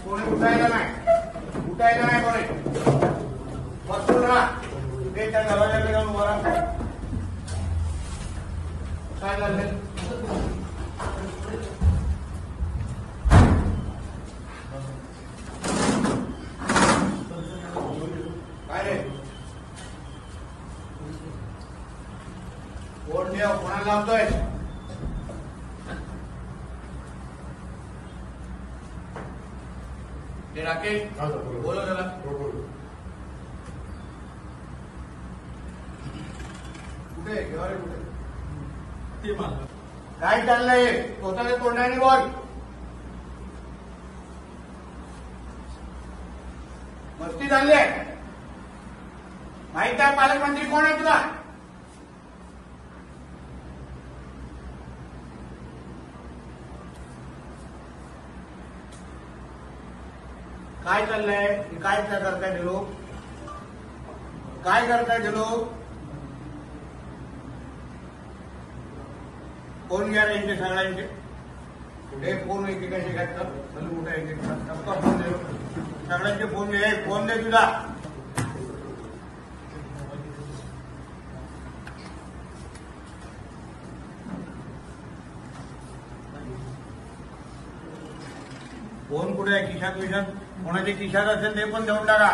कोणी उठायला नाही कोणी बसून राहा. ते त्या दरवाजाकडे जाऊन उभा राहा. काय झालं? काय रे कोण ठेव कोणाला लावतोय? ते राकेश बोलो त्याला. कुठे कुठे काय चाललंय? स्वतःच्या तोंडाने बोल. मस्ती चालली आहे. माहित आहे पालकमंत्री कोण आहे तुला? काय चाललंय? काय करताय ते लोक? काय करताय ते लोक? फोन घ्या रे यांचे सगळ्यांचे. कुठे फोन एकेकाशी घातलं चल कुठे सबका फोन दे. सगळ्यांचे फोन घे. फोन दे तुझा. फोन कुठे आहे? खिशात विशात कोणाच्या खिशात असेल ते पण देऊन टाका.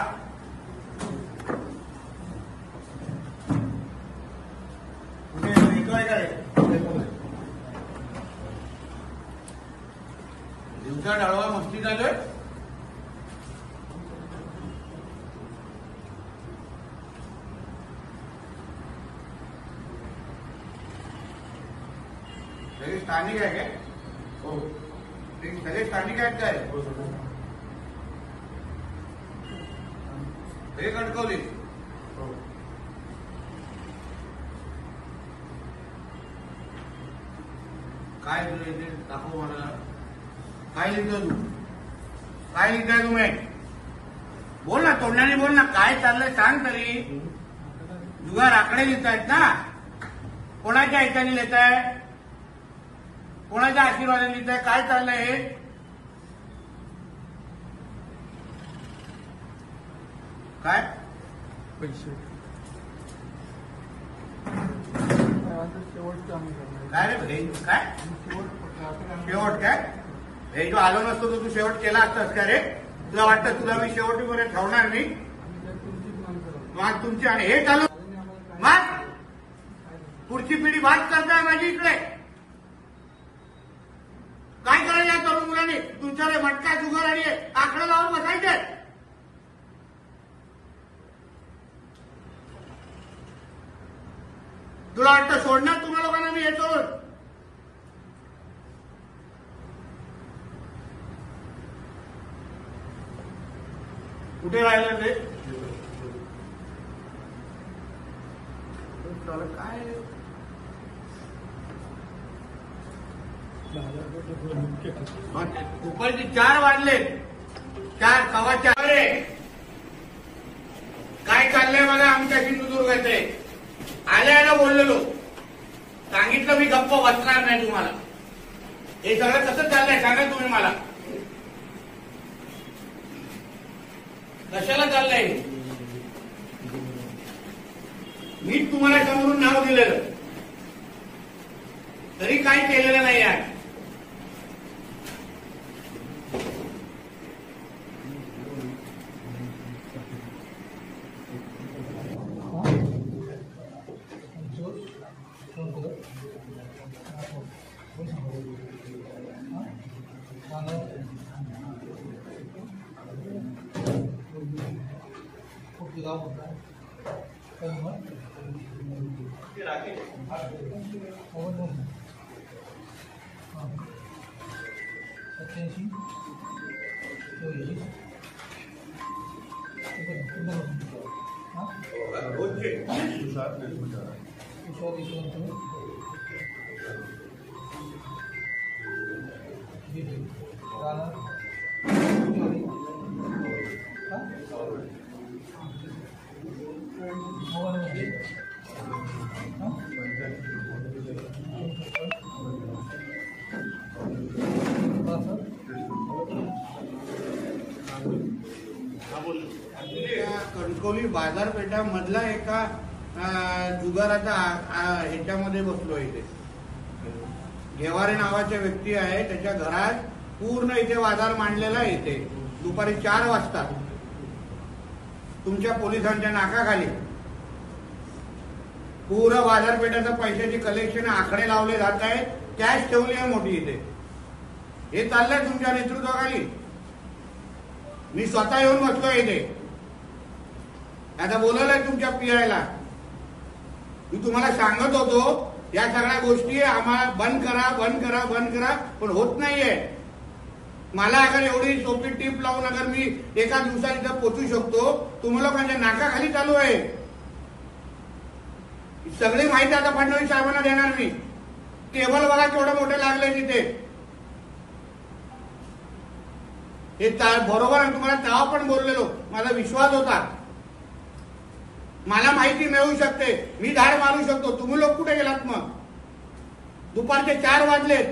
कुठे येतोय काय? दिवसा डाळवा मस्ती चालू. सगळे स्थानिक आहे काय? हो सगळे स्थानिक आहेत काय? हे कणकवली. काय तुला इथे दाखव मला. काय लिहितो तू? काय लिहिताय तुम्ही? बोल ना तोंडाने बोल ना. काय चाललंय सांग तरी. जुगार आकडे लिहितायत ना? कोणाच्या ऐकाने लिहिताय? कोणाच्या आशीर्वादाने लिहिताय? काय चाललंय हे? काय पैसे काय रे भाई? काय शेवट? काय हे जो आलो नसतो तर तू शेवट केला असतास का रे? तुला वाटतं तुला मी शेवटीपर्यंत ठेवणार नाही? मग तुमची आणि हे चालू मग पुढची पिढी वाद करताय माझी इकडे. काय करायला या तरुण मुलांनी? तुमच्याकडे मटका जुगार आणि आकडा लावून बसायचे. तुला वाटतं सोडणार तुम्हा लोकांना मी येतो? कुठे राहिलं ते? काय दुपारचे 4 वाजले. 4 सव्वा 4. काय चाललंय बघा आमच्या सिंधुदुर्गाचे. आल्या बोललेलो. सांगितलं मी गप्प बसणार नाही तुम्हाला. हे सगळं कसं चाललंय सांगा तुम्ही मला. कशाला चाललंय? मी तुम्हाला समोरून नाव दिलेलं तरी काही केलेलं नाही आहे. कणकवली बाजारपेठामधला एका जुगाराचा ह्याच्यामध्ये बसलो इथे. घेवारे नावाच्या व्यक्ती आहे, त्याच्या घरात पूर्ण इथे बाजार मांडलेला आहे. इथे दुपारी 4 वाजता तुमच्या पोलिसांच्या नाकाखाली पूर्ण बाजारपेठाचं पैशाची कलेक्शन आकडे लावले जात आहेत. कॅश ठेवली आहे मोठी इथे. हे चाललंय तुमच्या नेतृत्वाखाली. मी स्वतः येऊन बसलोय इथे. आता बोलवलंय तुमच्या पीआयला. मी तुम्हाला सांगत होतो या सगळ्या गोष्टी आम्हाला बंद करा बंद करा बंद करा, पण होत नाहीये. मला अगर एवढी सोपी टीप लावून अगर मी एका दिवसात इथं पोचू शकतो, तुम्हाला लोकांच्या नाकाखाली चालू आहे. सगळी माहिती आता फडणवीस साहेबांना देणार मी. टेबल बघा केवढं मोठं लागलंय तिथे. हे बरोबर आहे. तुम्हाला तेव्हा पण बोललेलो, माझा विश्वास होता. मला माहिती मिळू शकते, मी धाड मारू शकतो. तुम्ही लोक कुठे गेलात मग? दुपारचे 4 वाजलेत.